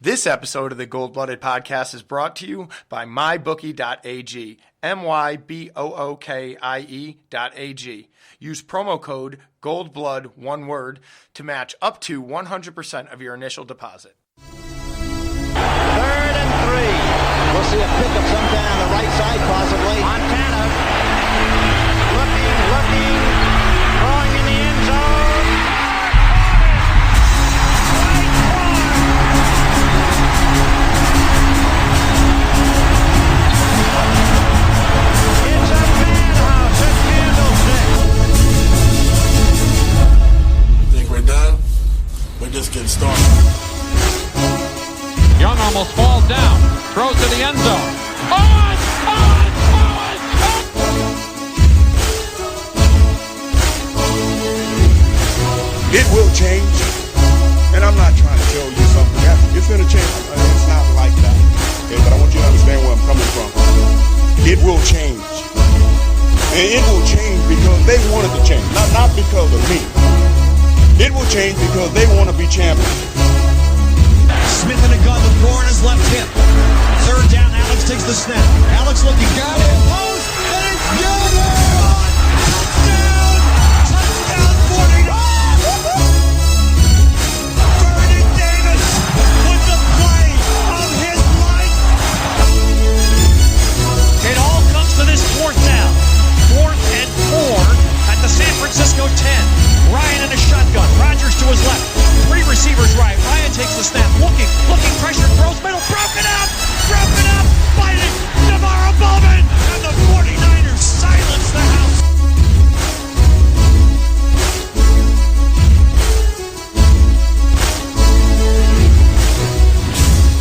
This episode of the Gold Blooded Podcast is brought to you by mybookie.ag, mybookie.ag. Use promo code GOLDBLOOD, one word, to match up to 100% of your initial deposit. 3rd and 3. We'll see a pickup sometime on the right side, possibly. Montana looking, throwing in the end zone. It's a madhouse at Candlestick. Think we're done? We're just getting started. Young almost falls down, throws to the end zone. It will change, and I'm not trying to tell you something. It's going to change. It's not like that. Okay, but I want you to understand where I'm coming from. It will change. And it will change because they wanted to change, not because of me. It will change because they want to be champions. Smith in a gun with Gore in his left hip. 3rd down, Alex takes the snap. Alex looking, got it, post, and it's good! Touchdown, 49! Vernon Davis with the play of his life! It all comes to this 4th down. 4th and 4 at the San Francisco 10. Ryan in a shotgun. Rodgers to his left. 3 receivers right. Ryan takes the snap. Looking, pressure, throws middle. Broken up by Navarro Bowman. And the 49ers silence the house.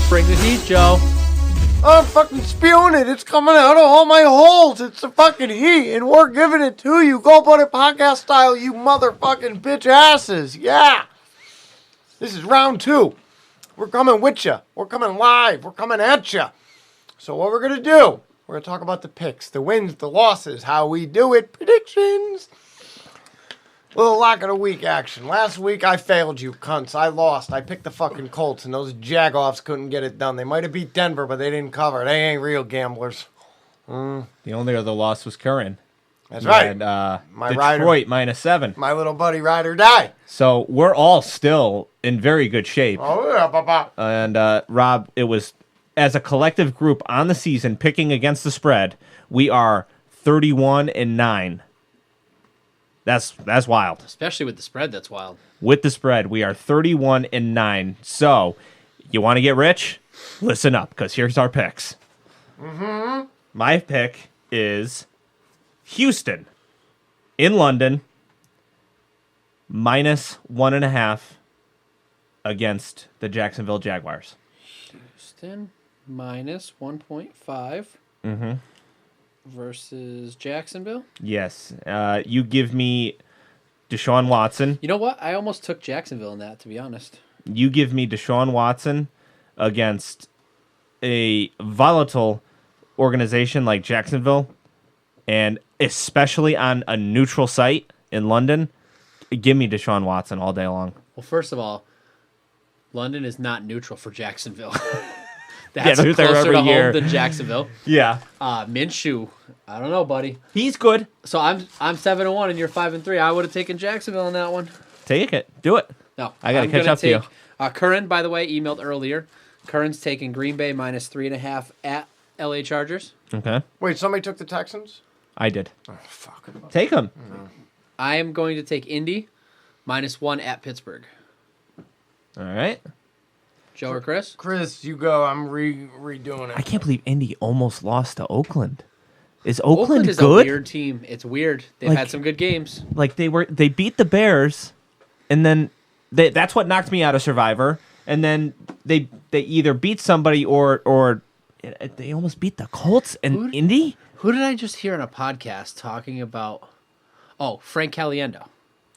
Bring the heat, Joe. I'm fucking spewing it. It's coming out of all my holes. It's the fucking heat, and we're giving it to you. Gold Blooded Podcast style, you motherfucking bitch asses. Yeah. This is round 2. We're coming with you. We're coming live. We're coming at you. So what we're going to do, we're going to talk about the picks, the wins, the losses, how we do it, predictions. Little lock of the week action. Last week I failed you cunts. I lost. I picked the fucking Colts, and those Jagoffs couldn't get it done. They might have beat Denver, but they didn't cover. They ain't real gamblers. The only other loss was Curran. That's right. And, My Detroit rider. -7. My little buddy ride or die. So we're all still in very good shape. Oh, yeah, papa. And Rob, it was as a collective group on the season picking against the spread, we are 31-9. That's wild. Especially with the spread, that's wild. With the spread, we are 31-9. So, you want to get rich? Listen up, because here's our picks. Mm-hmm. My pick is Houston in London -1.5 against the Jacksonville Jaguars. Houston -1.5 versus Jacksonville. Yes. You give me Deshaun Watson. You know what? I almost took Jacksonville in that, to be honest. You give me Deshaun Watson against a volatile organization like Jacksonville, and especially on a neutral site in London. Give me Deshaun Watson all day long. Well, first of all, London is not neutral for Jacksonville. That's they're there closer every to year. home than Jacksonville. Yeah. Minshew, I don't know, buddy. He's good. So I'm 7-1 and you're 5-3. I would have taken Jacksonville in that one. Take it. Do it. No, I got to I'm catch gonna up to you. Curran, by the way, emailed earlier. Curran's taking Green Bay -3.5 at LA Chargers. Okay. Wait, somebody took the Texans? I did. Oh, fuck. Take him. I am going to take Indy -1 at Pittsburgh. All right. Joe or Chris? Chris, you go. I'm redoing it. I can't believe Indy almost lost to Oakland. Is Oakland is good? a weird team. It's weird. They've Like- had some good games. Like they beat the Bears, and then that's what knocked me out of Survivor. And then they either beat somebody or they almost beat the Colts and Indy. Who did I just hear on a podcast talking about? Oh, Frank Caliendo.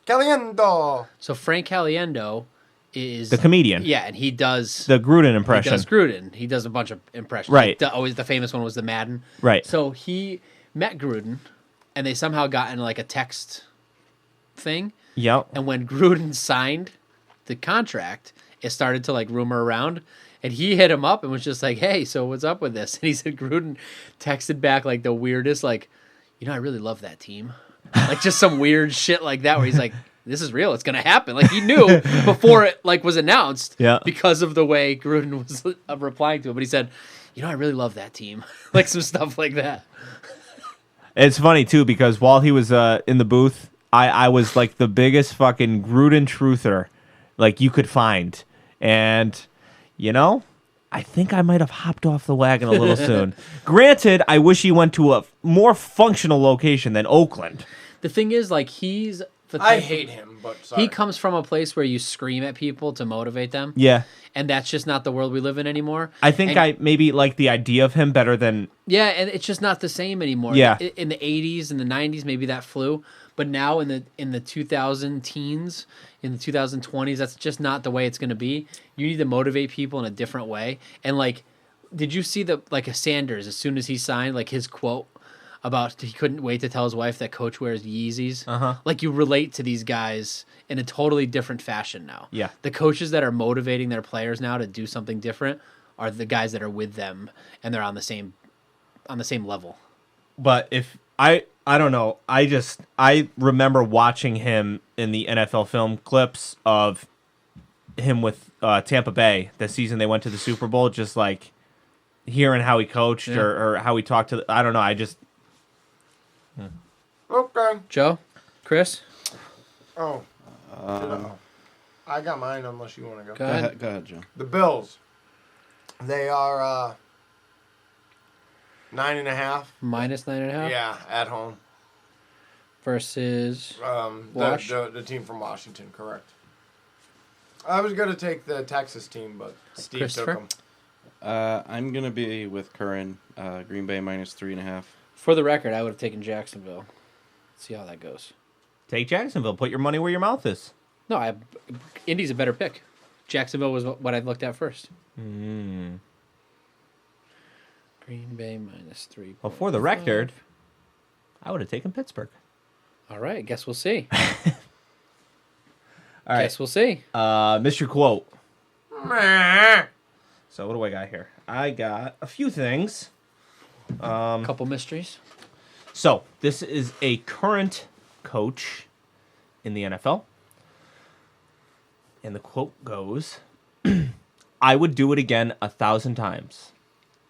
Caliendo. So Frank Caliendo is The comedian. Yeah, and he does The Gruden He impression. does Gruden. He does a bunch of impressions. Right. Like always the famous one was the Madden. Right. So he met Gruden, and they somehow got in like a text thing. Yep. And when Gruden signed the contract, it started to like rumor around. And he hit him up and was just like, hey, so what's up with this? And he said Gruden texted back like the weirdest, like, I really love that team. Like just some weird shit like that where he's like, this is real. It's going to happen. Like he knew before it like was announced because of the way Gruden was replying to it. But he said, I really love that team. Like some stuff like that. It's funny, too, because while he was in the booth, I was like the biggest fucking Gruden truther like you could find. And, I think I might have hopped off the wagon a little soon. Granted, I wish he went to a more functional location than Oakland. The thing is, like, I hate him, but sorry. He comes from a place where you scream at people to motivate them. Yeah. And that's just not the world we live in anymore. I think I maybe like the idea of him better than... Yeah, and it's just not the same anymore. Yeah. In the 80s and the 90s, maybe that flew. But now in the 2000 teens, in the 2020s, that's just not the way it's going to be. You need to motivate people in a different way. And, like, did you see a Sanders, as soon as he signed, like, his quote about he couldn't wait to tell his wife that Coach wears Yeezys? Uh-huh. Like, you relate to these guys in a totally different fashion now. Yeah. The coaches that are motivating their players now to do something different are the guys that are with them, and they're on the same level. But if... I don't know. I remember watching him in the NFL film clips of him with Tampa Bay the season they went to the Super Bowl, just like hearing how he coached or how he talked to. I don't know. I just. Okay. Joe? Chris? Oh. I got mine unless you want to go. Go ahead. Go ahead, Joe. The Bills. They are 9.5. Minus 9.5? Yeah, at home. Versus Wash? The team from Washington, correct. I was going to take the Texas team, but Steve took them. I'm going to be with Curran, Green Bay minus 3.5. For the record, I would have taken Jacksonville. See how that goes. Take Jacksonville. Put your money where your mouth is. No, Indy's a better pick. Jacksonville was what I looked at first. Mm. Green Bay minus 3. Well, for the record, I would have taken Pittsburgh. All right, guess we'll see. All right. Guess we'll see. Mr. Quote. So what do I got here? I got a few things. A couple mysteries. So this is a current coach in the NFL. And the quote goes, I would do it again 1,000 times.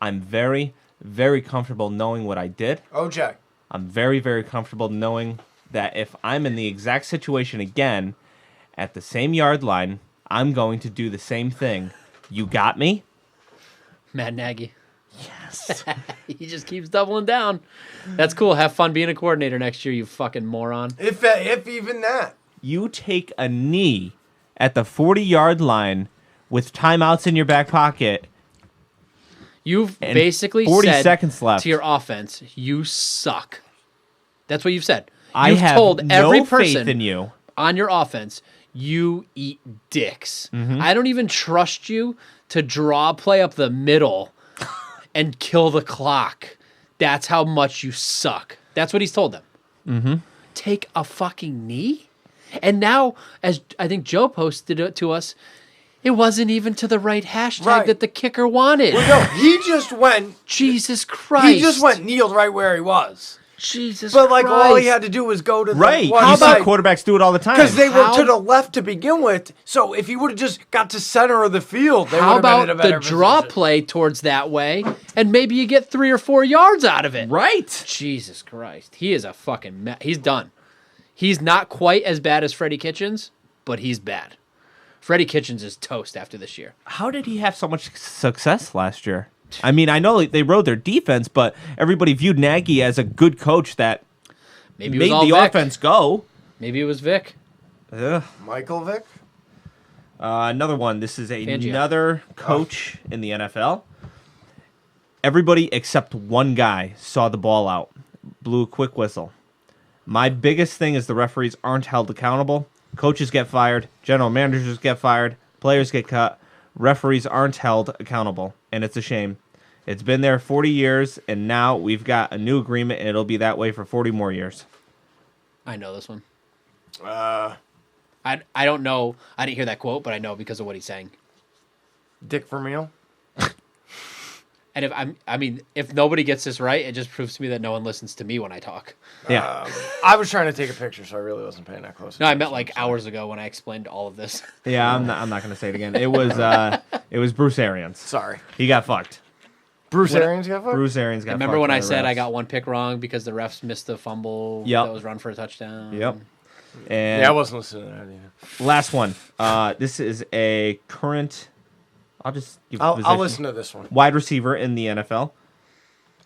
I'm very, very comfortable knowing what I did. OJ. I'm very, very comfortable knowing that if I'm in the exact situation again at the same yard line, I'm going to do the same thing. You got me? Matt Nagy. Yes. He just keeps doubling down. That's cool. Have fun being a coordinator next year, you fucking moron. If even that. You take a knee at the 40-yard line with timeouts in your back pocket. You've And basically 40 said seconds left. to your offense, you suck. That's what you've said. I You've have told every no faith person in you. on your offense, you eat dicks. Mm-hmm. I don't even trust you to draw a play up the middle and kill the clock. That's how much you suck. That's what he's told them. Mm-hmm. Take a fucking knee? And now, as I think Joe posted it to us, it wasn't even to the right hashtag Right. that the kicker wanted. No, he just went. Jesus Christ. He just went kneeled right where he was. Jesus But like Christ. all he had to do was go to the Right. one You see side. quarterbacks do it all the time. Because they were How- to the left to begin with. So if he would have just got to center of the field, they How would have about been in a the better draw position. play towards that way, and maybe you get 3 or 4 yards out of it? Right. Jesus Christ. He is a fucking mess. He's done. He's not quite as bad as Freddie Kitchens, but he's bad. Freddie Kitchens is toast after this year. How did he have so much success last year? I mean, I know they rode their defense, but everybody viewed Nagy as a good coach that Maybe it made was all the Vic. offense go. Maybe it was Vic. Ugh. Michael Vick? Another one. This is Fangio. another coach in the NFL. Everybody except one guy saw the ball out, blew a quick whistle. My biggest thing is the referees aren't held accountable. Coaches get fired, general managers get fired, players get cut. Referees aren't held accountable, and it's a shame. It's been there 40 years, and now we've got a new agreement, and it'll be that way for 40 more years. I know this one. Uh, I don't know. I didn't hear that quote, but I know because of what he's saying. Dick Vermeil? And if nobody gets this right, it just proves to me that no one listens to me when I talk. Yeah. I was trying to take a picture, so I really wasn't paying that close No, I attention. meant like hours ago when I explained all of this. Yeah, I'm not going to say it again. It was Bruce Arians. Sorry. He got fucked. Bruce Arians got fucked? Bruce Arians got Remember fucked when by I the said I refs. got one pick wrong because the refs missed the fumble Yep. that was run for a touchdown? Yep. And Yeah, I wasn't listening to that either. last one. This is a current. I'll just give I'll position. listen to this one. Wide receiver in the NFL.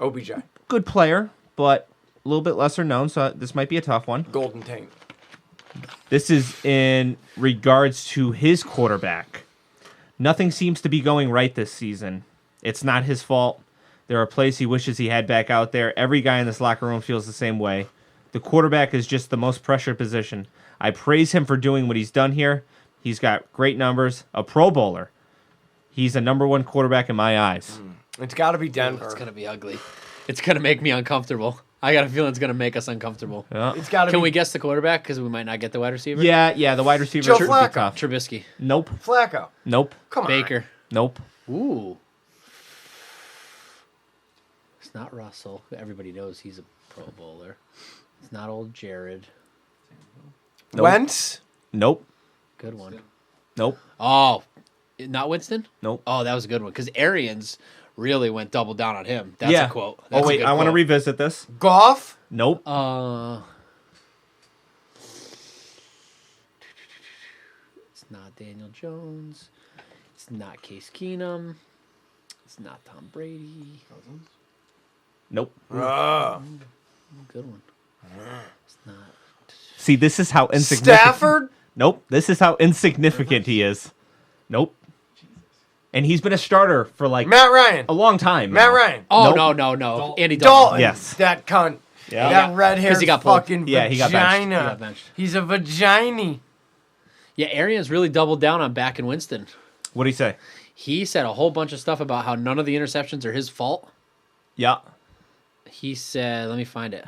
OBJ. Good player, but a little bit lesser known, so this might be a tough one. Golden Taint. This is in regards to his quarterback. Nothing seems to be going right this season. It's not his fault. There are plays he wishes he had back out there. Every guy in this locker room feels the same way. The quarterback is just the most pressured position. I praise him for doing what he's done here. He's got great numbers. A Pro Bowler. He's a number one quarterback in my eyes. It's got to be Denver. It's going to be ugly. It's going to make me uncomfortable. I got a feeling it's going to make us uncomfortable. Yeah. It's got to be Can we guess the quarterback? Because we might not get the wide receiver. Yeah, the wide receiver Joe should be Flacco. tough. Trubisky. Nope. Flacco. Nope. Come on. Baker. Nope. Ooh. It's not Russell. Everybody knows he's a Pro Bowler. It's not old Jared. Nope. Wentz. Nope. Good one. Nope. Oh, not Winston? Nope. Oh, that was a good one. Because Arians really went double down on him. That's yeah. a quote. That's Oh a wait, good I want to quote. revisit this. Goff. Nope. It's not Daniel Jones. It's not Case Keenum. It's not Tom Brady. Nope. Good one. It's not. See, this is how insignificant. Stafford. Nope. This is how insignificant he is. Nope. And he's been a starter for like Matt Ryan. a long time. Matt now. Ryan. Oh, Nope. no. Andy Dalton. Dalton. Yes. That cunt. Yeah. That red hair. 'Cause he got pulled. fucking Yeah, he got benched. vagina. He got benched. He's a vagina. Yeah, Arians really doubled down on back in Winston. What do you say? He said a whole bunch of stuff about how none of the interceptions are his fault. Yeah. He said, let me find it.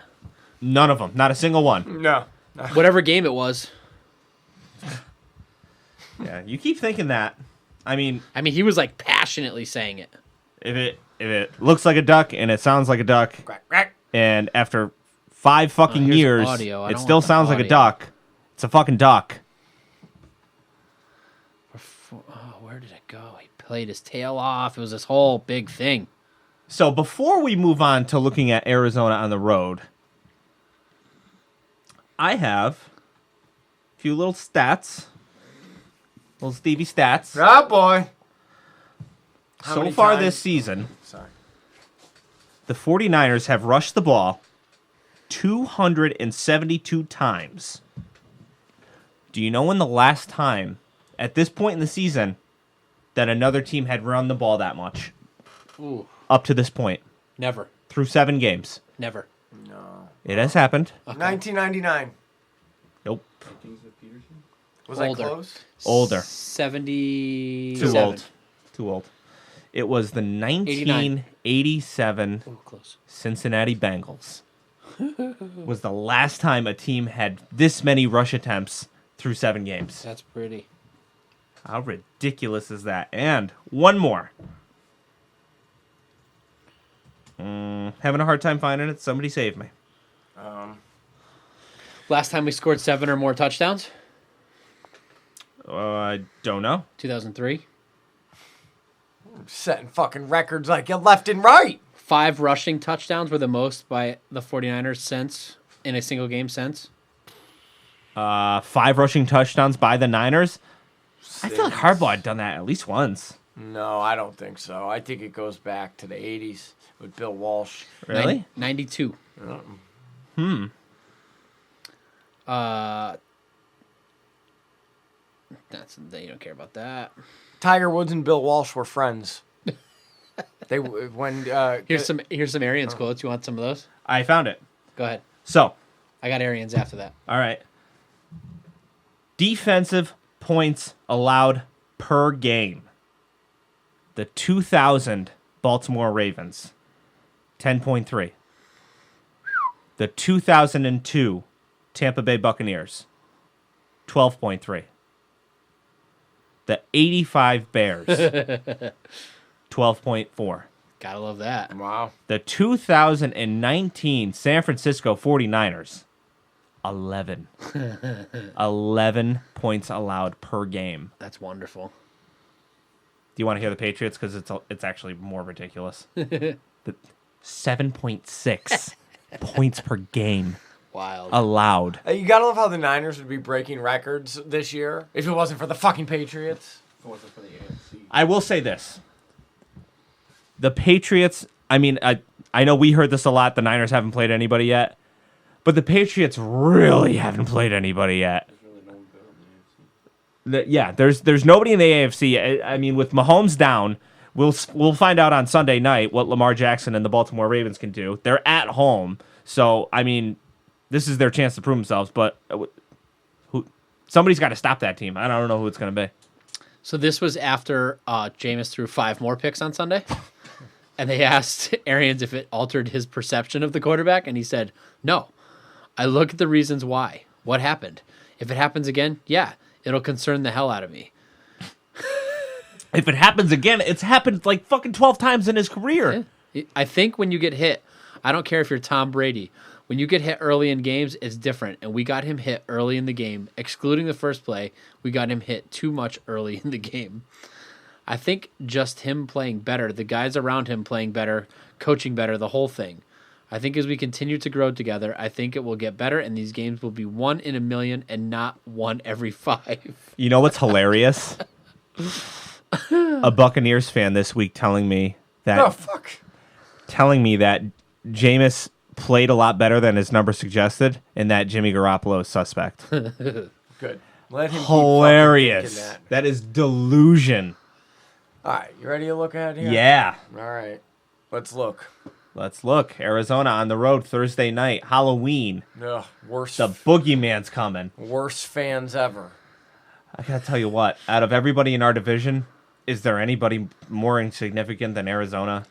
None of them. Not a single one. No. Whatever game it was. Yeah. You keep thinking that. I mean, He was like passionately saying it. if it looks like a duck and it sounds like a duck, Quack, quack. and after 5 fucking here's years, audio. I it don't still want the sounds like a audio. duck. It's a fucking duck. Oh, where did it go? He played his tail off. It was this whole big thing. So before we move on to looking at Arizona on the road, I have a few little stats. Little Stevie stats. Oh, boy. How So many far times? this season, Sorry. the 49ers have rushed the ball 272 times. Do you know when the last time, at this point in the season, that another team had run the ball that much? Ooh. Up to this point, Never. through 7 games. Never. It has happened. 1999. Nope. Was Older. I close? Older. 77. Too old. Too old. It was the 1987 Ooh, close. Cincinnati Bengals. Was the last time a team had this many rush attempts through 7 games. That's pretty. How ridiculous is that? And one more. Having a hard time finding it. Somebody save me. Last time we scored 7 or more touchdowns? I don't know. 2003. Setting fucking records like you left and right. 5 rushing touchdowns were the most by the 49ers since, in a single game since. 5 rushing touchdowns by the Niners. I feel like Harbaugh had done that at least once. No, I don't think so. I think it goes back to the 80s with Bill Walsh. Really? 92. You don't care about that. Tiger Woods and Bill Walsh were friends. They when Here's some Arians quotes. You want some of those? I found it. Go ahead. So, I got Arians after that. all right. Defensive points allowed per game. The 2000 Baltimore Ravens, 10.3. The 2002 Tampa Bay Buccaneers, 12.3. The 85 Bears, 12.4. Gotta love that. Wow. The 2019 San Francisco 49ers, 11. 11 points allowed per game. That's wonderful. Do you want to hear the Patriots? Because it's actually more ridiculous. 7.6 points per game Wild. allowed. You gotta love how the Niners would be breaking records this year if it wasn't for the fucking Patriots. If it wasn't for the AFC. I will say this. The Patriots, I mean, I know we heard this a lot. The Niners haven't played anybody yet. But the Patriots really haven't played anybody yet. There's nobody in the AFC. I mean, with Mahomes down, we'll find out on Sunday night what Lamar Jackson and the Baltimore Ravens can do. They're at home. So, I mean, this is their chance to prove themselves. But somebody's got to stop that team. I don't know who it's going to be. So this was after Jameis threw 5 more picks on Sunday. And they asked Arians if it altered his perception of the quarterback. And he said, no. I look at the reasons why. What happened? If it happens again, yeah, it'll concern the hell out of me. If it happens again, it's happened like fucking 12 times in his career. Yeah. I think when you get hit, I don't care if you're Tom Brady. When you get hit early in games, it's different. And we got him hit early in the game. Excluding the first play, we got him hit too much early in the game. I think just him playing better, the guys around him playing better, coaching better, the whole thing. I think as we continue to grow together, I think it will get better, and these games will be 1 in a million and not 1 every 5. You know what's hilarious? A Buccaneers fan this week telling me that Jameis played a lot better than his number suggested, and that Jimmy Garoppolo is suspect. Good. Let him keep Hilarious. fucking thinking That is delusion. that. All right, you ready to look at it here? Yeah. All right, let's look. Let's look. Arizona on the road Thursday night. Halloween. Ugh, worst, The boogeyman's coming. worst fans ever. I gotta tell you what. Out of everybody in our division, is there anybody more insignificant than Arizona?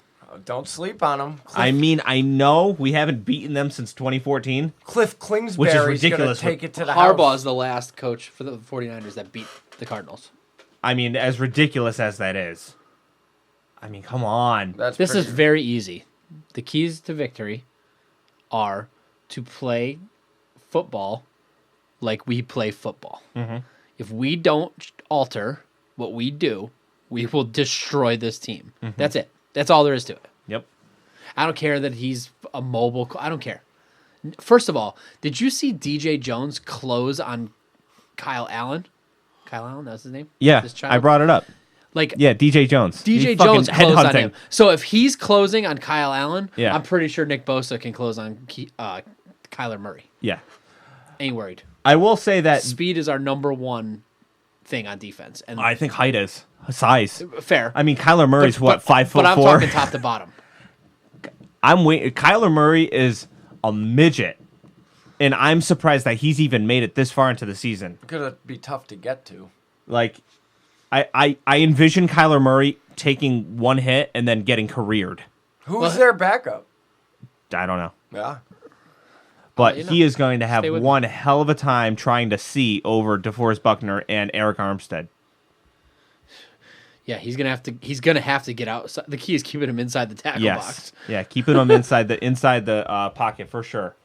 Don't sleep on them. I mean, I know we haven't beaten them since 2014. Cliff Kingsbury's going to ridiculous. take it to the Harbaugh house. is the last coach for the 49ers that beat the Cardinals. I mean, as ridiculous as that is. I mean, come on. That's This is pretty- very easy. The keys to victory are to play football like we play football. Mm-hmm. If we don't alter what we do, we will destroy this team. Mm-hmm. That's it. That's all there is to it. Yep. I don't care that he's a mobile. I don't care. First of all, did you see DJ Jones close on Kyle Allen? Kyle Allen, that's his name? Yeah, This child? I brought it up. Like, Yeah, DJ Jones. DJ He's fucking Jones closed on headhunting. him. So if he's closing on Kyle Allen, Yeah. I'm pretty sure Nick Bosa can close on Kyler Murray. Yeah. Ain't worried. I will say that Speed is our number one thing on defense. And I think height is size. fair. I mean, Kyler Murray's what, 5'4"? But I'm talking top to bottom. Kyler Murray is a midget, and I'm surprised that he's even made it this far into the season. Gonna be tough to get to. Like, I envision Kyler Murray taking one hit and then getting careered. Who's their backup? I don't know. Yeah. But you know, he is going to have stay with me. one hell of a time trying to see over DeForest Buckner and Eric Armstead. Yeah, he's gonna have to get out. The key is keeping him inside the tackle Yes. box. Yeah, keeping them inside the pocket for sure.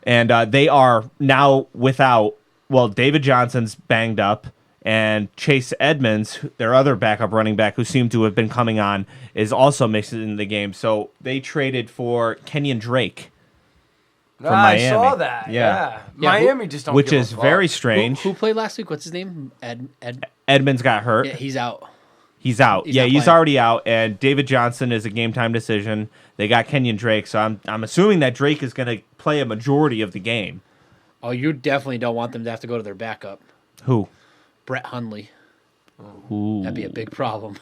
And they are now without, well, David Johnson's banged up, and Chase Edmonds, their other backup running back who seemed to have been coming on, is also mixing in the game. So they traded for Kenyon Drake from I Miami. saw that. Yeah. Yeah, Miami just don't which give a is fuck. very strange. Who played last week? What's his name? Edmonds got hurt. Yeah, he's out. He's out. He's Yeah, not he's playing. already out. And David Johnson is a game time decision. They got Kenyon Drake, so I'm assuming that Drake is going to play a majority of the game. Oh, you definitely don't want them to have to go to their backup, Who? Brett Hundley. Ooh. That'd be a big problem.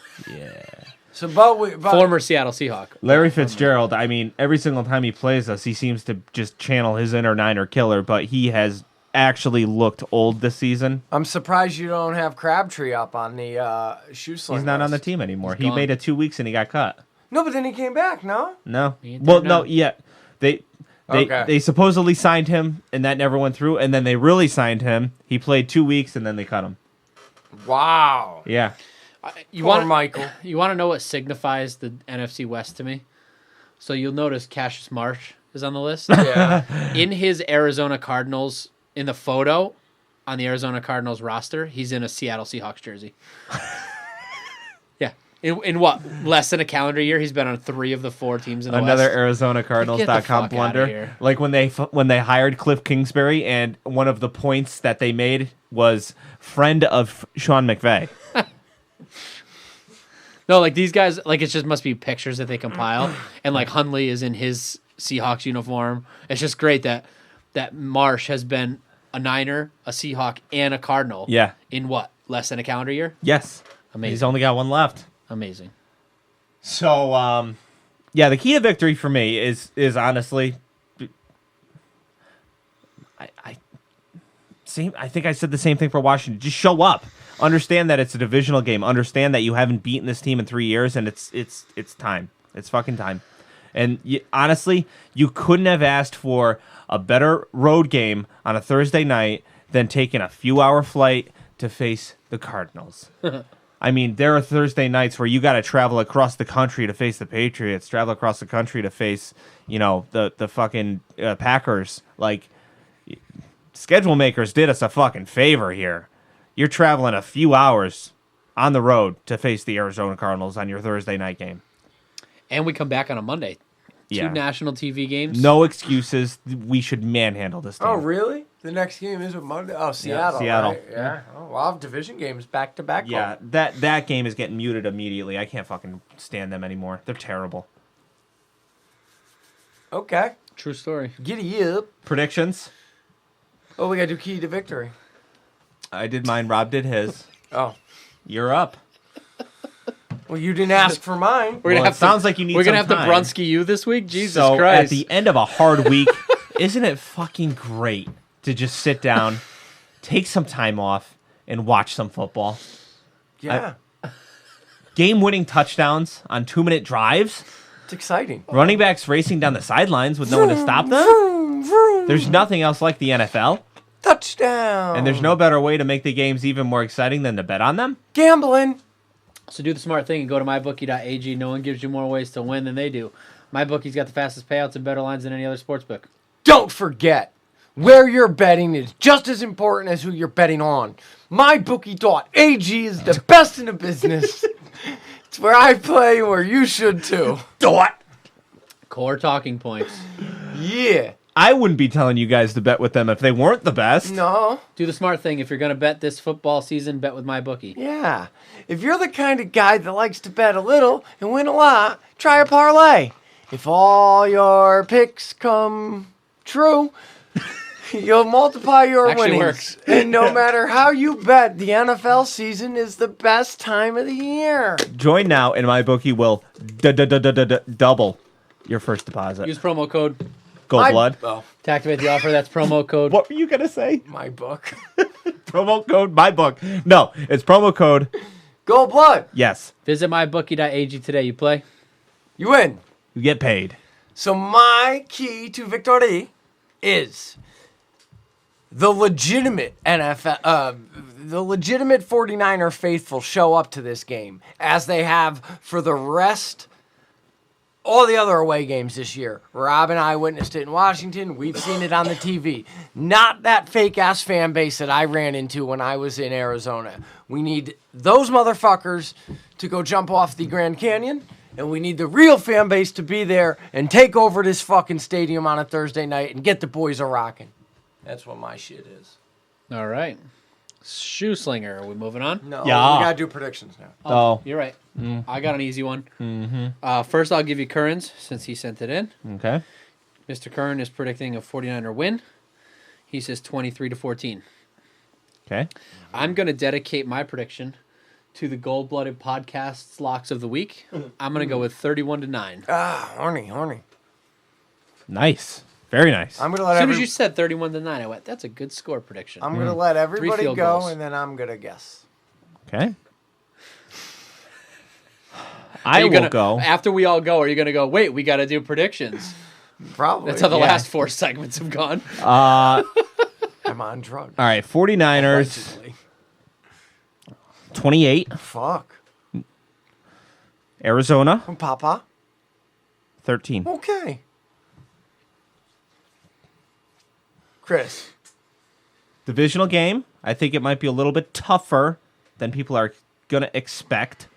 So, but Former Seattle Seahawk. Larry Fitzgerald, I mean, every single time he plays us, he seems to just channel his inner Niner killer, but he has actually looked old this season. I'm surprised you don't have Crabtree up on the shoe sling. He's not on the list. team anymore. He's He gone. made it 2 weeks and he got cut. No, but then he came back. No. No. He ain't Well, there no, now. yeah. They Okay. supposedly signed him and that never went through, and then they really signed him. He played 2 weeks and then they cut him. Wow. Yeah. You Poor want Michael. You want to know what signifies the NFC West to me? So you'll notice Cassius Marsh is on the list. Yeah. In his Arizona Cardinals, in the photo on the Arizona Cardinals roster, he's in a Seattle Seahawks jersey. Yeah. In what? Less than a calendar year, he's been on 3 of the 4 teams in the Another West. ArizonaCardinals.com Get the fuck outta blunder. here. Like when they hired Cliff Kingsbury, and one of the points that they made was friend of Sean McVay. No, like these guys, like it just must be pictures that they compile, and like Hundley is in his Seahawks uniform. It's just great that Marsh has been a Niner, a Seahawk, and a Cardinal. Yeah. In what, less than a calendar year? Yes. Amazing. He's only got one left. Amazing. So, yeah, the key to victory for me is honestly, I think I said the same thing for Washington. Just show up. Understand that it's a divisional game. Understand that you haven't beaten this team in 3 years, and it's time. It's fucking time. And honestly, you couldn't have asked for a better road game on a Thursday night than taking a few-hour flight to face the Cardinals. I mean, there are Thursday nights where you got to travel across the country to face the Patriots, travel across the country to face, the fucking Packers. Like, schedule makers did us a fucking favor here. You're traveling a few hours on the road to face the Arizona Cardinals on your Thursday night game. And we come back on a Monday. Yeah. 2 national TV games. No excuses. We should manhandle this team. Oh, really? The next game is a Monday. Oh, Seattle. Seattle. Right? Yeah. Oh, we'll have division games back to back. Yeah, that game is getting muted immediately. I can't fucking stand them anymore. They're terrible. Okay. True story. Giddy up. Predictions? Oh, we got to do key to victory. I did mine. Rob did his. Oh. You're up. Well, you didn't ask for mine. We're gonna Well, have it sounds like you need We're gonna have some to time. Brunsky you this week. Jesus So Christ! at the end of a hard week, isn't it fucking great to just sit down, take some time off, and watch some football? Yeah. Game-winning touchdowns on 2-minute drives. It's exciting. Running backs racing down the sidelines with no one to stop them. Vroom, vroom. There's nothing else like the NFL, Touchdown. and there's no better way to make the games even more exciting than to bet on them. Gambling. So do the smart thing and go to mybookie.ag. No one gives you more ways to win than they do. MyBookie's got the fastest payouts and better lines than any other sportsbook. Don't forget, where you're betting is just as important as who you're betting on. MyBookie.ag is the best in the business. It's where I play, where you should too. Core talking points. Yeah. I wouldn't be telling you guys to bet with them if they weren't the best. No. Do the smart thing. If you're going to bet this football season, bet with MyBookie. Yeah. If you're the kind of guy that likes to bet a little and win a lot, try a parlay. If all your picks come true, you'll multiply your Actually winnings. works. And no matter how you bet, the NFL season is the best time of the year. Join now, and MyBookie will double your first deposit. Use promo code Gold Blood. Oh, to activate the offer. That's promo code. What were you gonna say? my book. Promo code MyBook. No, it's promo code. Gold Blood. Yes, Visit mybookie.ag today. You play? You win. you get paid. So my key to victory is the legitimate NFL, the legitimate 49er faithful show up to this game as they have for the rest, all the other away games this year. Rob and I witnessed it in Washington. We've seen it on the TV. Not that fake-ass fan base that I ran into when I was in Arizona. We need those motherfuckers to go jump off the Grand Canyon, and we need the real fan base to be there and take over this fucking stadium on a Thursday night and get the boys a-rocking. That's what my shit is. All right. Shoe slinger. Are we moving on? No, Yeah. we gotta do predictions now. Oh, You're right. I got an easy one. Mm-hmm. First, I'll give you Curran's since he sent it in. okay. Mr. Curran is predicting a 49er win. He says 23-14. Okay. I'm going to dedicate my prediction to the Gold Blooded Podcast's locks of the week. I'm going to go with 31-9. Ah, horny. Nice. Very nice. I'm gonna As let soon as you said 31-9, I went, that's a good score prediction. I'm gonna let everybody field go, goals. and then I'm gonna guess. Okay. Are I you will gonna, go. After we all go, are you going to go, wait, we got to do predictions? Probably. That's how the Yeah. last 4 segments have gone. All I'm on drugs. right. 49ers, Allegedly. 28. Fuck. Arizona, Papa. 13. Okay. Chris. Divisional game. I think it might be a little bit tougher than people are going to expect.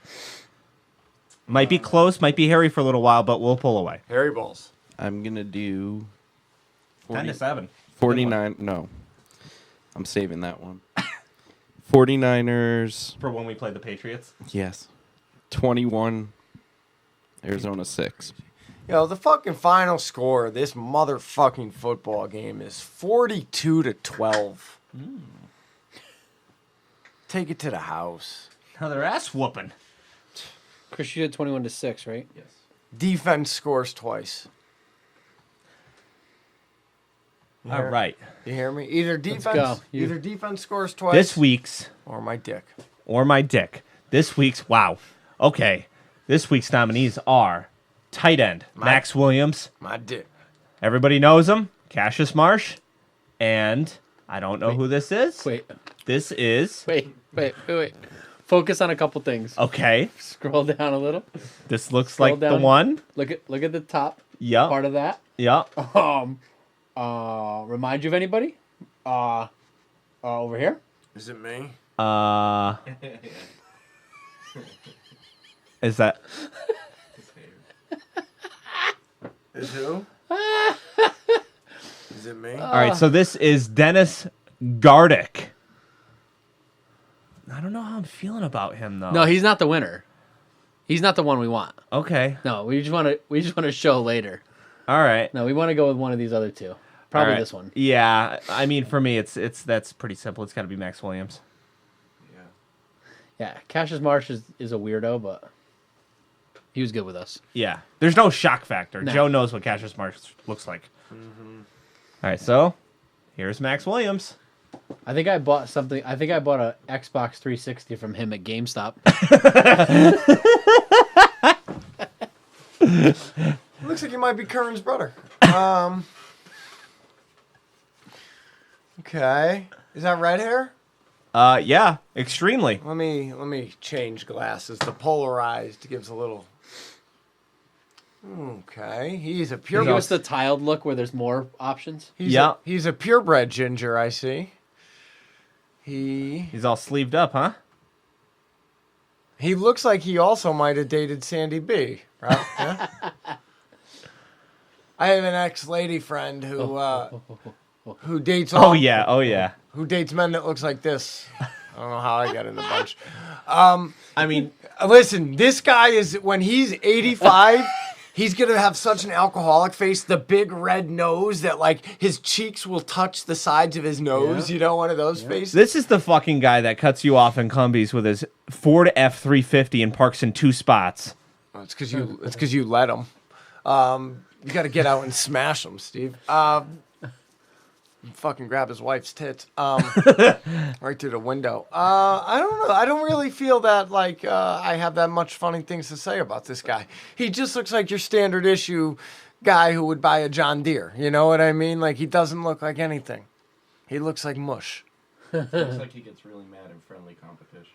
Might be close, might be hairy for a little while, but we'll pull away. Harry Balls. I'm going to do 10-7. 49. No. I'm saving that one. 49ers. For when we play the Patriots. Yes. 21. Arizona 6. Yo, the fucking final score of this motherfucking football game is 42-12. Take it to the house. Another ass whooping. Chris, you did 21-6, right? Yes. Defense scores twice. All right. You hear me? Either defense, go. either defense scores twice, This week's or my dick. or my dick. This week's wow. Okay. This week's nominees are tight end Max Williams. My dick. Everybody knows him. Cassius Marsh. And I don't know who this is. Wait. This is Wait. Focus on a couple things. okay. Scroll down a little. This looks Scroll like the down. one. Look at the top Yep. part of that. Yep. Remind you of anybody? Over here. Is it me? Is that Is who? Is it me? all right? So this is Dennis Gardick. I don't know how I'm feeling about him though. No, he's not the winner. He's not the one we want. Okay. No, we just want to show later. All right. No, we want to go with one of these other two. Probably All right. this one. Yeah. I mean, for me, it's that's pretty simple. It's got to be Max Williams. Yeah, Cassius Marsh is a weirdo, but he was good with us. Yeah. There's no shock factor. No. Joe knows what Cassius Marsh looks like. All right. So here's Max Williams. I think I bought something. I think I bought a Xbox 360 from him at GameStop. Looks like he might be Kern's brother. Okay. Is that red hair? Yeah. Extremely. Let me change glasses. The polarized gives a little. Okay, he's a Give us purebred. the tiled look where there's more options. Yeah. He's a purebred ginger. I see. He He's all sleeved up, huh? looks like he also might have dated Sandy B. Right? Yeah? I have an ex-lady friend who dates. Oh yeah. Oh yeah. Who dates men that looks like this? I don't know how I got in the bunch. I mean, Listen, this guy is when he's 85. He's gonna have such an alcoholic face, the big red nose that like his cheeks will touch the sides of his nose. You know, one of those faces. this is the fucking guy that cuts you off in Cumbies with his Ford F-350 and parks in 2 spots. Oh, it's because you let him. You got to get out and smash him, Steve. Fucking grab his wife's tits. Right through the window. I don't know. I don't really feel that like I have that much funny things to say about this guy. He just looks like your standard issue guy who would buy a John Deere. You know what I mean? Like he doesn't look like anything. He looks like mush. Looks like he gets really mad in friendly competitions.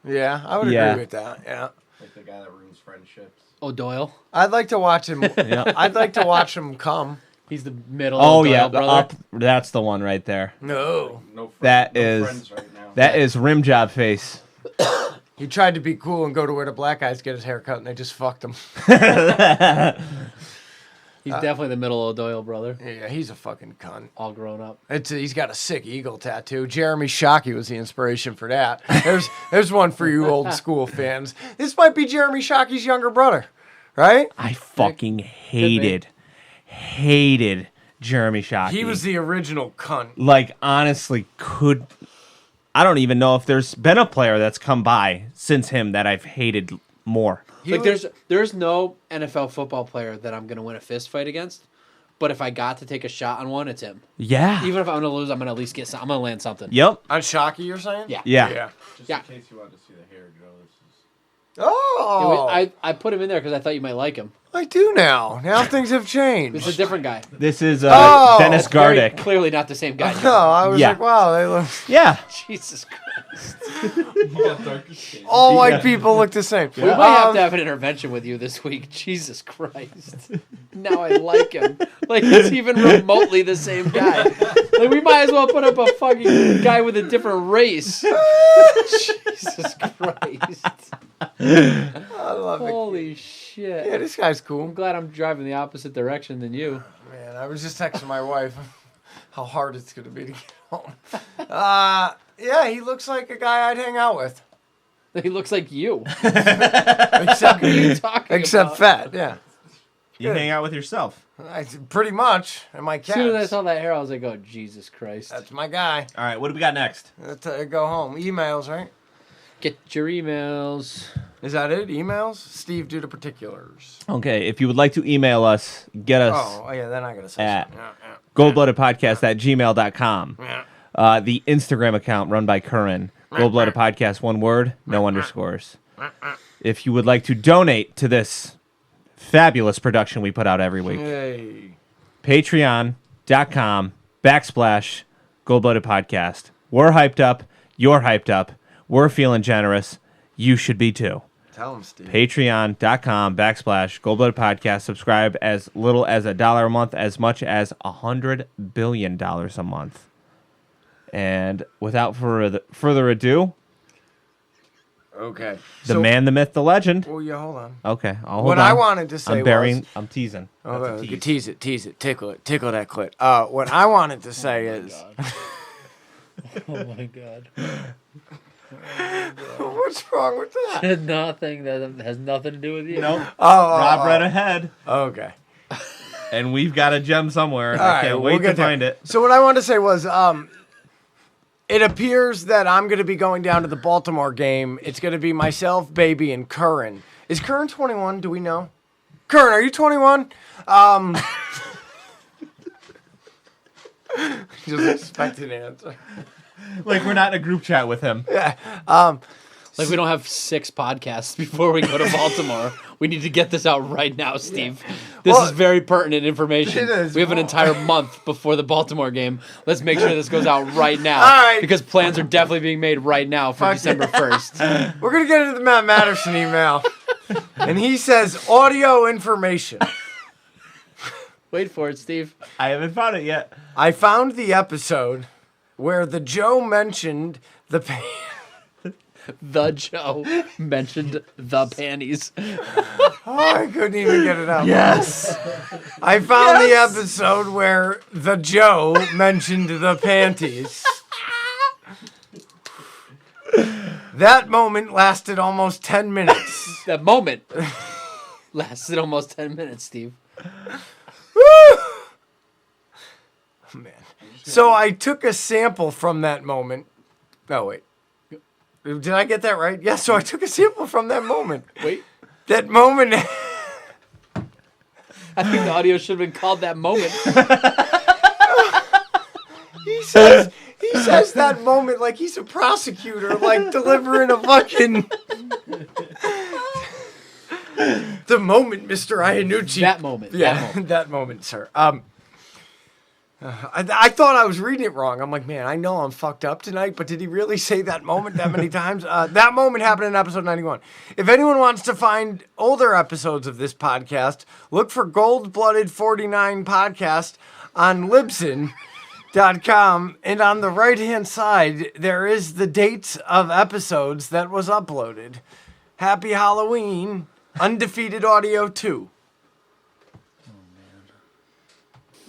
Yeah, I would Yeah. agree with that. Yeah. Like the guy that ruins friendships. O'Doyle. I'd like to watch him. I'd like to watch him come. He's the middle. Oh O'Doyle yeah, the brother. up. That's the one right there. No. No That no is- friends right now. That is rim job face. He tried to be cool and go to where the black guys get his hair cut, and they just fucked him. He's definitely the middle O'Doyle brother. Yeah, he's a fucking cunt. All grown up. He's got a sick eagle tattoo. Jeremy Shockey was the inspiration for that. There's one for you old school fans. This might be Jeremy Shockey's younger brother, right? I fucking hated Jeremy Shockey. He was the original cunt. like honestly I don't even know if there's been a player that's come by since him that I've hated more. Like there's no NFL football player that I'm gonna win a fist fight against. But if I got to take a shot on one, it's him. Yeah. Even if I'm gonna lose, I'm gonna at least get some. I'm gonna land something. Yep. On Shockey, you're saying? Yeah. Yeah. Just Yeah. in case you wanted to see the hair, Joe, this is Oh, I put him in there because I thought you might like him. I do now. Now things have It's changed. a different guy. This is Oh! Dennis That's very Gardick. clearly not the same guy. No, I was Yeah. like, wow, they look. Yeah. Jesus Christ. All white people look the same. We might have to have an intervention with you this week. Jesus Christ. Now I like him. Like, he's even remotely the same guy. Like, we might as well put up a fucking guy with a different race. Jesus Christ. I love it. Holy shit. Yeah, this guy's cool. I'm glad I'm driving the opposite direction than you. Man, I was just texting my wife how hard it's gonna be to get home. Yeah, he looks like a guy I'd hang out with. He looks like you. Except What are you talking except about? fat, yeah. You hang out with yourself. Pretty much. And my As soon as I cats. saw that hair, I was like, oh, Jesus Christ. That's my guy. All right, what do we got next? Let's go home. Emails, right? Get your emails. Is that it? Emails? Steve, do the particulars. Okay, if you would like to email us, get us Oh, yeah, then I gotta say at something. Yeah. goldbloodedpodcast@gmail.com. The Instagram account run by Curran, Goldblooded Podcast, one word, no underscores. If you would like to donate to this fabulous production we put out every week, Hey. patreon.com/Goldblooded Podcast. We're hyped up. You're hyped up. We're feeling generous. You should be too. Tell him, Steve. Patreon.com/Goldblooded Podcast. Subscribe as little as $1 a month, as much as $100 billion a month. And without further ado, Okay. the man, the myth, the legend. Oh, yeah, hold on. Okay, I'll hold What on. I wanted to say I'm teasing. Oh, That's a tease it, tickle that clit. What I wanted to say is... Oh, my God. What's wrong with that? Nothing. That has nothing to do with you. Nope. Oh, Rob read ahead, okay. and we've got a gem somewhere. All I right, can't we'll wait to get there. find it. So what I wanted to say was, it appears that I'm going to be going down to the Baltimore game. It's going to be myself, Baby, and Curran. Is Curran 21? Do we know? Curran, are you 21? Just expect an answer. Like we're not in a group chat with him. Like, we don't have 6 podcasts before we go to Baltimore. We need to get this out right now, Steve. This Well, is very pertinent information. it is. We have an entire month before the Baltimore game. Let's make sure this goes out right now. All right. Because plans are definitely being made right now for December 1st. We're going to get into the Matt Matterson email. And he says, audio information. Wait for it, Steve. I haven't found it yet. I found the episode where the Joe mentioned the The Joe mentioned the panties. Oh, I couldn't even get it out. Yes. I found the episode where the Joe mentioned the panties. That moment lasted almost 10 minutes. That moment lasted almost 10 minutes, Steve. Man. So I took a sample from that moment. No, wait. Did I get that right? Yeah, so I took a sample from that moment. Wait. That moment. I think the audio should have been called That Moment. He says that moment like he's a prosecutor, like delivering a fucking... The moment, Mr. Iannucci. That moment. Yeah, That moment. that moment, sir. I thought I was reading it wrong. I'm like, man, I know I'm fucked up tonight, but did he really say that moment that many times? That moment happened in episode 91. If anyone wants to find older episodes of this podcast, look for Gold Blooded 49 Podcast on Libsyn.com. And on the right-hand side, there is the dates of episodes that was uploaded. Happy Halloween, Undefeated Audio 2.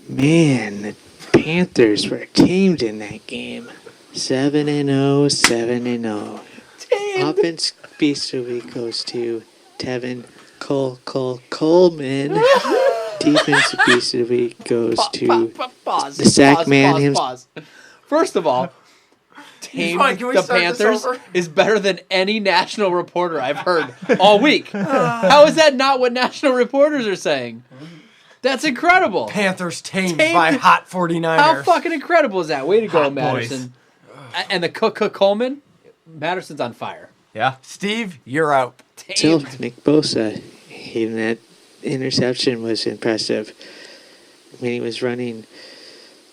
Man, the Panthers were tamed in that game. 7-0, 7-0. Offense Beast of the Week goes to Tevin Coleman. Defense Beast of the Week goes to Pause. the sack Pause, man pause, himself. pause. First of all, Tame Fine, can we the start this Panthers over? is better than any national reporter I've heard all week. How is that not what national reporters are saying? That's incredible. Panthers tamed Tamed- by Hot 49ers. How fucking incredible is that? Way to go, Hot Madison. And the Coleman, Madison's on fire. Yeah. Steve, you're out. So Nick Bosa, that interception was impressive. When he was running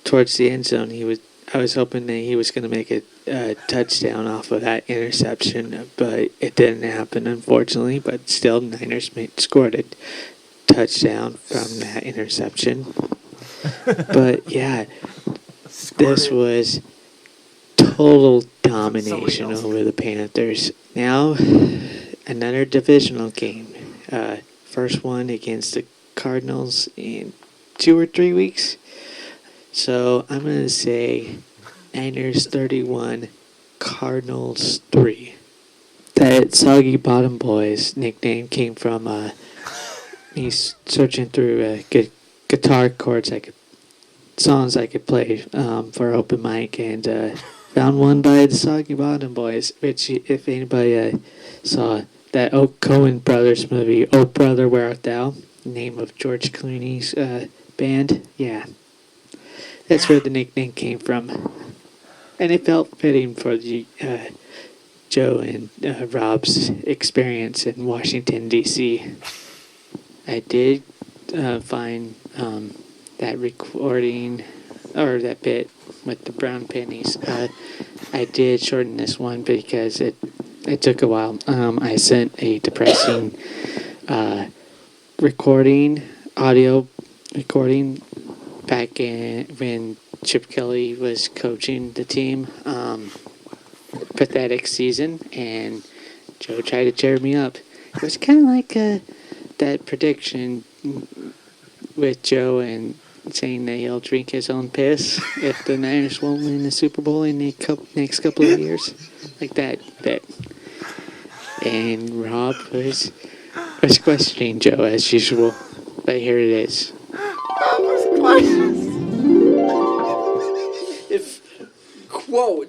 towards the end zone, I was hoping that he was going to make a touchdown off of that interception, but it didn't happen, unfortunately. But still, Niners scored a touchdown from that interception. But yeah, this was total domination over the Panthers. Now, another divisional game. First one against the Cardinals in 2 or 3 weeks. So I'm going to say Niners 31, Cardinals 3. That Soggy Bottom Boys nickname came from me searching through good guitar chords songs I could play for open mic, and found one by the Soggy Bottom Boys, which if anybody saw that Coen Brothers movie, Oh Brother Where Art Thou, name of George Clooney's band, yeah. That's where the nickname came from. And it felt fitting for the Joe and Rob's experience in Washington, D.C. I did find that recording, or that bit with the brown pennies. I did shorten this one because it took a while. I sent a depressing audio recording back when Chip Kelly was coaching the team. Pathetic season, and Joe tried to cheer me up. It was kind of like that prediction with Joe and saying that he'll drink his own piss if the Niners won't win the Super Bowl in the next couple of years. Like that bit. And Rob was questioning Joe as usual. But here it is.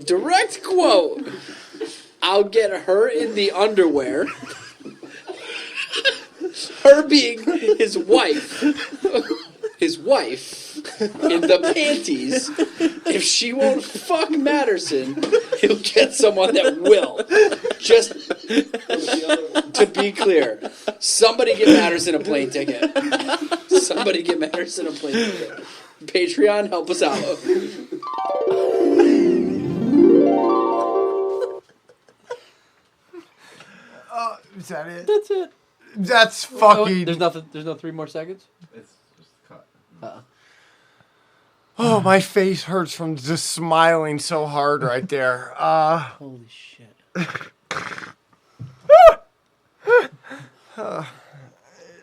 Direct quote, I'll get her in the underwear, her being his wife in the panties. If she won't fuck Matterson, he'll get someone that will. Just to be clear, somebody get Matterson a plane ticket. Somebody get Matterson a plane ticket. Patreon, help us out. Is that it? That's it. That's fucking... There's nothing. There's no 3 more seconds? It's just cut. Oh, my face hurts from just smiling so hard right there. Holy shit.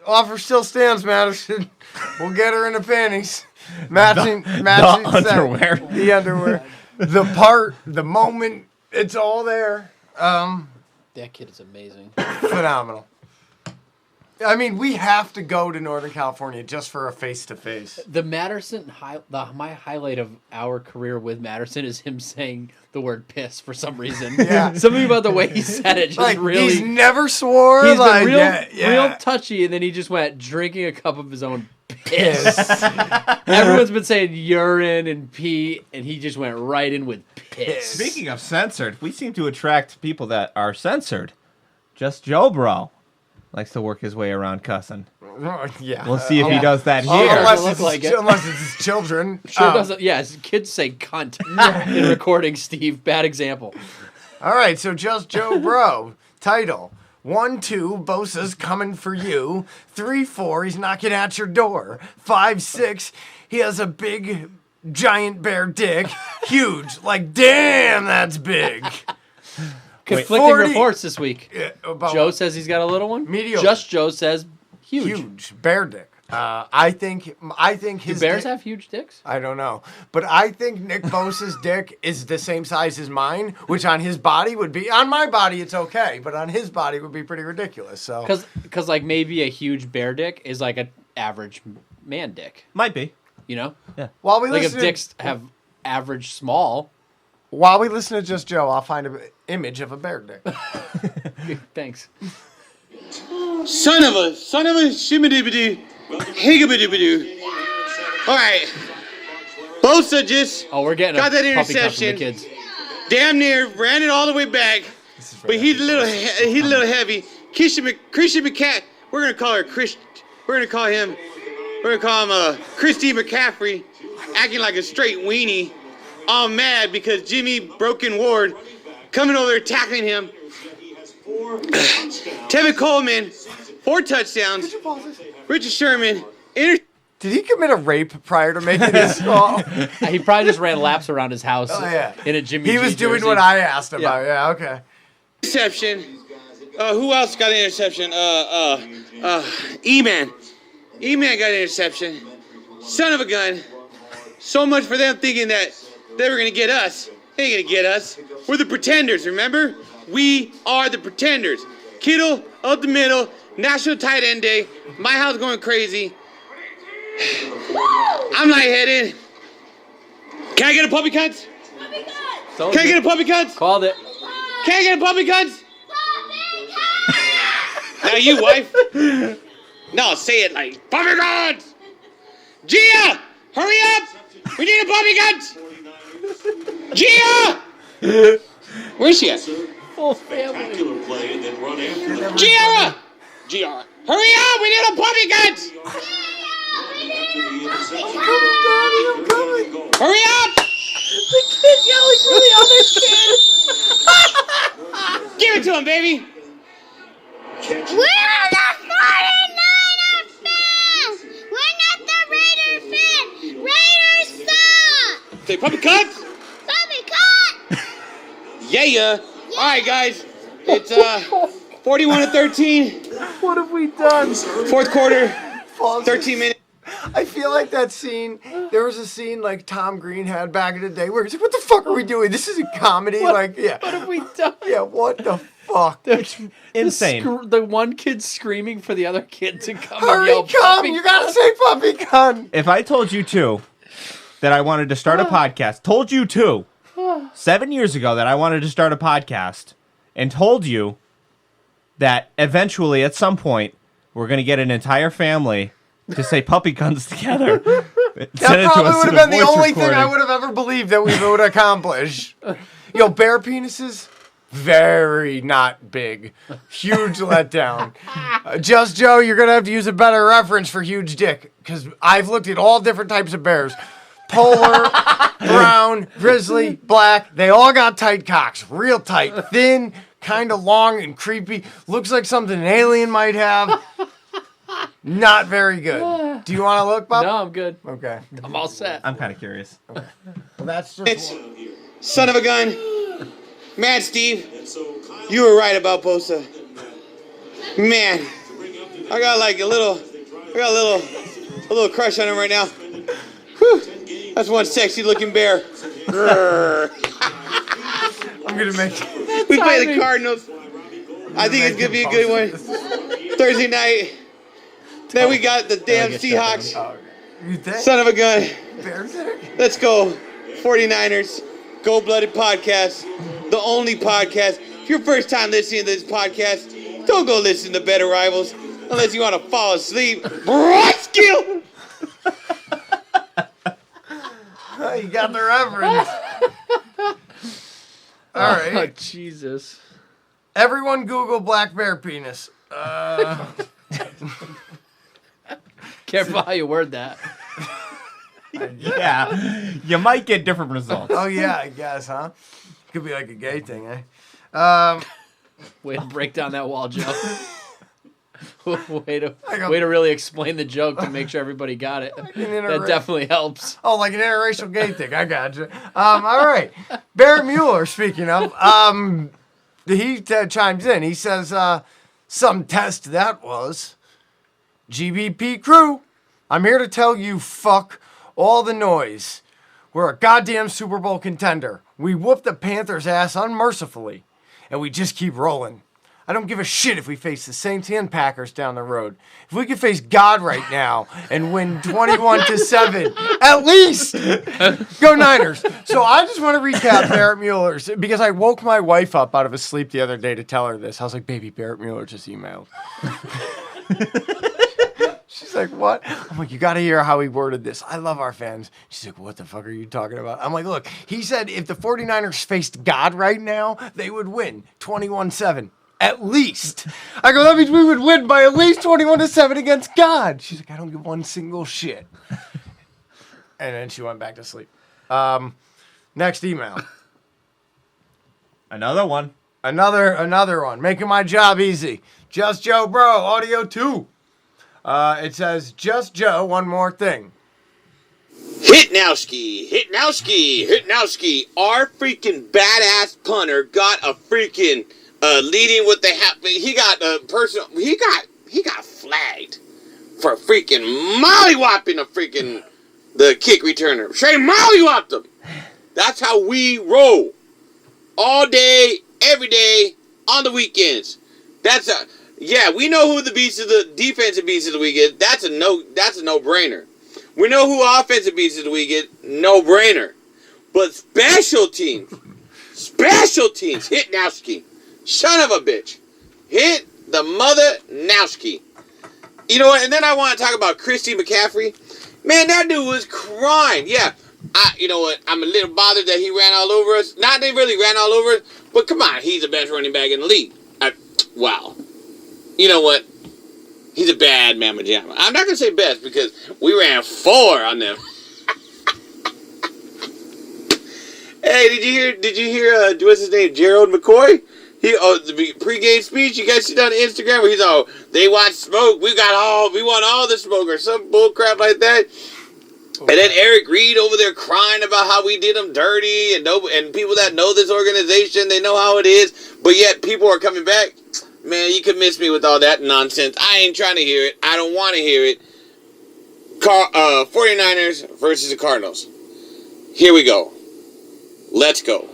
Offer still stands, Madison. We'll get her in the panties. Matching The set. underwear. The underwear. The part, the moment, it's all there. That kid is amazing. Phenomenal. I mean, we have to go to Northern California just for a face-to-face. The Matterson, my highlight of our career with Matterson is him saying the word piss for some reason. Yeah. Something about the way he said it just Like, really... he's never swore. He's like, been yeah. real touchy, and then he just went drinking a cup of his own piss. Everyone's been saying urine and pee, and he just went right in with piss. Speaking of censored, we seem to attract people that are censored. Just Joe Bro likes to work his way around cussing. Yeah. We'll see if he does that here. Unless it's his children. Sure doesn't. Yeah, his kids say cunt in recording, Steve. Bad example. All right, so just Joe Bro. Title. 1, 2, Bosa's coming for you. 3, 4, he's knocking at your door. 5, 6, he has a big, giant bear dick. Huge. Like, damn, that's big. Conflicting 40 reports this week. About Joe says he's got a little one. Mediocre. Just Joe says huge. Huge. Bear dick. I think his Do bears dick, have huge dicks? I don't know. But I think Nick Bosa's dick is the same size as mine, which on his body would be... On my body, it's okay, but on his body would be pretty ridiculous. So Because like, maybe a huge bear dick is like an average man dick. Might be. You know? Yeah. While we Like, if listen dicks have average small... While we listen to Just Joe, I'll find an image of a bear dick. Thanks. Son of a shimmy-dibby-doo, higgabidoo. All right. Bosa just we're getting got that puppy cut from the interception. kids. Damn near ran it all the way back. but he's a little heavy. Christian McCaffrey. We're gonna call him Christy McCaffrey, acting like a straight weenie, all mad because Jimmy Broken Ward coming over there tackling him. Tevin Coleman, 4 touchdowns. Richard Sherman, Did he commit a rape prior to making this call? He probably just ran laps around his house in a Jimmy He G was doing jersey. what I asked about. Yeah, okay. interception. Who else got an interception? E-Man. E-Man got an interception. Son of a gun. So much for them thinking that they were going to get us. They ain't going to get us. We're the pretenders, remember? We are the pretenders. Kittle, up the middle, National Tight End Day. My house going crazy. I'm lightheaded. Can I get a puppy cunt? Can I get a puppy cunt? Called it. Can I get a puppy cunt? Now you, wife. No, say it like puppy cunt. Gia, hurry up. We need a puppy cunt. Gia. Where's she at? Full family. Giara. Giara. Hurry up. We need a puppy cunt. I'm coming. Hurry up. The kid yelling for the other kid. Give it to him, baby. We're the 49er fans! We're not the Raider fans! Raiders suck! Say puppy cunt. Puppy cut! Yeah. All right, guys. It's 41-13. What have we done? Fourth quarter. 13 minutes. I feel like that scene. There was a scene like Tom Green had back in the day where he's like, "What the fuck are we doing? This isn't comedy." What have we done? Yeah. What the fuck? Insane. The one kid screaming for the other kid to come and Hurry, yell, come! "Puppy You gotta say puppy cunt. If I told you two that I wanted to start a podcast, told you two 7 years ago that I wanted to start a podcast, and told you that eventually at some point we're going to get an entire family to say puppy cunts together. That probably would have been the only thing I would have ever believed that we would accomplish. Yo, bear penises, very not big. Huge letdown. Just Joe, you're going to have to use a better reference for huge dick, because I've looked at all different types of bears. Polar, brown, grizzly, black. They all got tight cocks. Real tight. Thin, kind of long and creepy. Looks like something an alien might have. Not very good. Do you want to look, Bob? No, I'm good. Okay. I'm all set. I'm kind of curious. Well, that's just... Son of a gun. Man, Steve, you were right about Bosa. Man, I got a little crush on him right now. Whew. That's one sexy looking bear. I'm gonna make. We play the Cardinals. I think it's gonna be a good one. Thursday night. Then we got the damn Seahawks. Son of a gun. Let's go. 49ers. Gold-Blooded Podcast. The only podcast. If you're first time listening to this podcast, don't go listen to Better Rivals unless you want to fall asleep. Broskill! You got the reference. All right. Oh, Jesus. Everyone Google black bear penis. Careful how you word that. Yeah, you might get different results. Oh, yeah, I guess, huh? Could be like a gay thing, eh? Way to break down that wall, Joe. way to really explain the joke to make sure everybody got it. That definitely helps. Oh, like an interracial gay thing. I got you. All right. Barrett Mueller, speaking of, he chimes in. He says, some test that was. GBP crew, I'm here to tell you, fuck all the noise. We're a goddamn Super Bowl contender. We whooped the Panthers' ass unmercifully, and we just keep rolling. I don't give a shit if we face the Saints and Packers down the road. If we could face God right now and win 21-7, at least, go Niners. So I just want to recap Barrett Mueller's, because I woke my wife up out of a sleep the other day to tell her this. I was like, baby, Barrett Mueller just emailed. She's like, what? I'm like, you got to hear how he worded this. I love our fans. She's like, what the fuck are you talking about? I'm like, look, he said if the 49ers faced God right now, they would win 21-7. At least. I go, that means we would win by at least 21-7 against God. She's like, I don't give one single shit. And then she went back to sleep. Next email. Another one. Another one. Making my job easy. Just Joe Bro, audio 2. It says, Just Joe, one more thing. Hitnowski. Our freaking badass punter got a freaking leading with the he got a personal. He got flagged for freaking mollywhopping the kick returner. Straight mollywhopped him. That's how we roll. All day, every day, on the weekends. We know who the defensive beast of the week is. That's a no-brainer. We know who offensive beast of the week is. No-brainer. But special teams, Hitnowski. Son of a bitch. Hit the mother Nowski. You know what? And then I want to talk about Christy McCaffrey. Man, that dude was crying. Yeah. You know what? I'm a little bothered that he ran all over us. Not that he really ran all over us, but come on. He's the best running back in the league. Wow. You know what? He's a bad mamma jamma. I'm not going to say best because we ran 4 on them. Hey, did you hear what's his name? Gerald McCoy? The pregame speech, you guys see that on Instagram where he's all, they want smoke, we want all the smoke or some bull crap like that. And then Eric Reed over there crying about how we did him dirty and people that know this organization, they know how it is, but yet people are coming back. Man, you can miss me with all that nonsense. I ain't trying to hear it. I don't want to hear it. 49ers versus the Cardinals. Here we go. Let's go.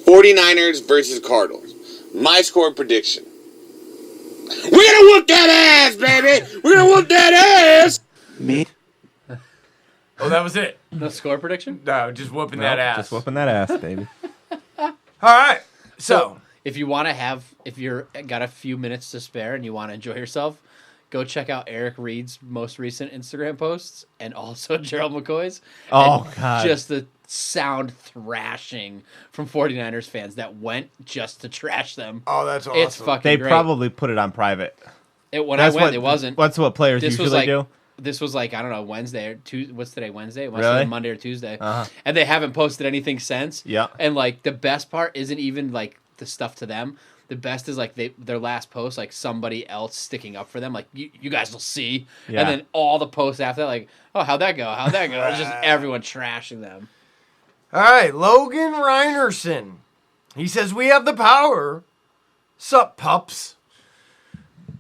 49ers versus Cardinals. My score prediction. We're gonna whoop that ass, baby! We're gonna whoop that ass! Me? Oh, that was it. No score prediction? No, just whooping that ass. Just whooping that ass, baby. All right. So if you want to if you're got a few minutes to spare and you want to enjoy yourself, go check out Eric Reed's most recent Instagram posts and also Gerald McCoy's. Oh, and God. Just the sound thrashing from 49ers fans that went just to trash them. Oh, that's awesome. It's fucking They great. probably put it on private. When I went, it wasn't. That's what players This usually was like, do. This was like, I don't know, Wednesday or Tuesday. What's today, Wednesday? It must Really? have been Monday or Tuesday. Uh-huh. And they haven't posted anything since. Yeah. And like the best part isn't even like the stuff to them. The best is like their last post, like somebody else sticking up for them. Like you guys will see. Yeah. And then all the posts after that, like, oh, how'd that go? It's just everyone trashing them. All right, Logan Reinerson. He says, we have the power. Sup, pups?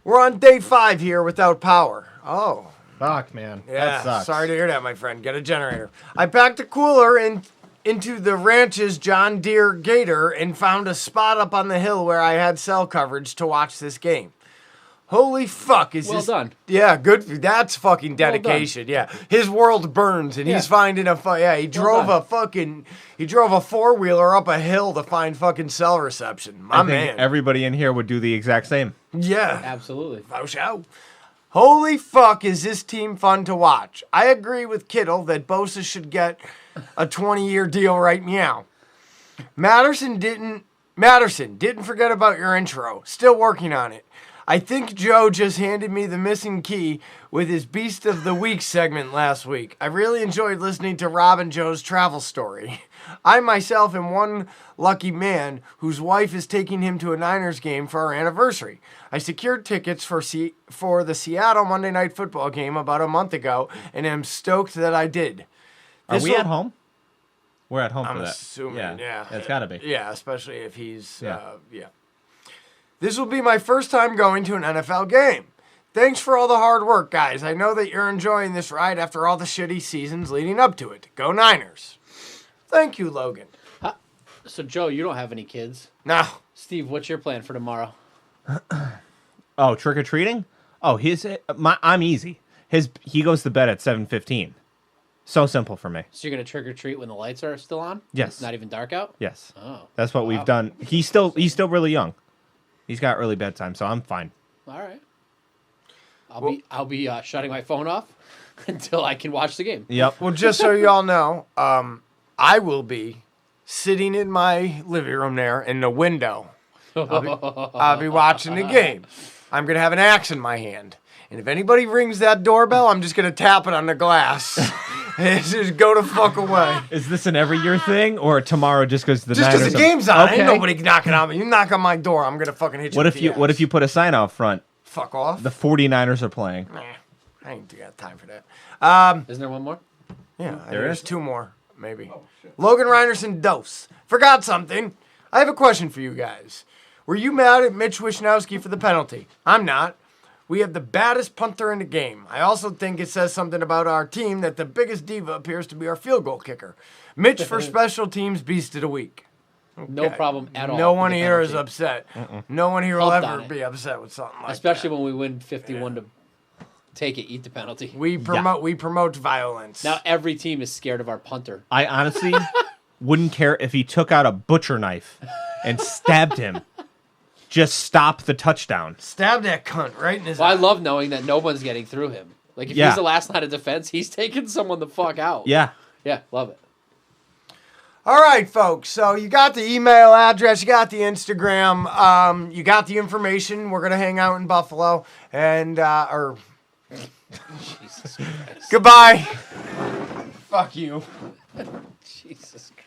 We're on day 5 here without power. Oh. Fuck, man. Yeah, That sucks. sorry to hear that, my friend. Get a generator. I packed a cooler into the ranch's John Deere Gator and found a spot up on the hill where I had cell coverage to watch this game. Holy fuck, is Well this... done. Yeah, good. That's fucking dedication. Yeah. His world burns and he's finding he drove a 4-wheeler up a hill to find fucking cell reception. My I think man. everybody in here would do the exact same. Yeah. Absolutely. Holy fuck, is this team fun to watch? I agree with Kittle that Bosa should get a 20-year deal right meow. Matterson didn't forget about your intro. Still working on it. I think Joe just handed me the missing key with his Beast of the Week segment last week. I really enjoyed listening to Rob and Joe's travel story. I myself am one lucky man whose wife is taking him to a Niners game for our anniversary. I secured tickets for the Seattle Monday Night Football game about a month ago and am stoked that I did. Are we at home? We're at home I'm for that. assuming, yeah. It's got to be. Yeah, especially if he's, Yeah. This will be my first time going to an NFL game. Thanks for all the hard work, guys. I know that you're enjoying this ride after all the shitty seasons leading up to it. Go Niners. Thank you, Logan. So, Joe, you don't have any kids. No. Steve, what's your plan for tomorrow? Oh, trick-or-treating? Oh, I'm easy. He goes to bed at 7:15. So simple for me. So you're going to trick-or-treat when the lights are still on? Yes. It's not even dark out? Yes. Oh. That's what we've done. He's still really young. He's got early bedtime, so I'm fine. All right. I'll be shutting my phone off until I can watch the game. Yep. Well, just so y'all know, I will be sitting in my living room there in the window. I'll be watching the game. I'm going to have an axe in my hand. And if anybody rings that doorbell, I'm just going to tap it on the glass. And just go the fuck away. Is this an every year thing, or tomorrow just because the Just Niners because the game's on. Okay. Ain't nobody knocking on me. You knock on my door, I'm going to fucking hit you What with if the you axe. What if you put a sign out front? Fuck off. The 49ers are playing. Nah, I ain't got time for that. Isn't there one more? Yeah, There there's is? 2 more, maybe. Logan Reinerson Dose. Forgot something. I have a question for you guys. Were you mad at Mitch Wishnowsky for the penalty? I'm not. We have the baddest punter in the game. I also think it says something about our team that the biggest diva appears to be our field goal kicker. Mitch for special teams beast of the week. No problem at all. No with one the here is penalty. upset. No one here will Pumped on ever it. be upset with something like Especially that. when we win 51 to take it, eat the penalty. We promote violence. Now every team is scared of our punter. I honestly wouldn't care if he took out a butcher knife and stabbed him. Just stop the touchdown. Stab that cunt right in his Well, I eye. love knowing that no one's getting through him. Like if Yeah. he's the last line of defense, he's taking someone the fuck out. Yeah. Yeah, love it. All right, folks. So you got the email address, you got the Instagram, you got the information. We're gonna hang out in Buffalo, and Jesus Christ. goodbye. Fuck you. Jesus Christ.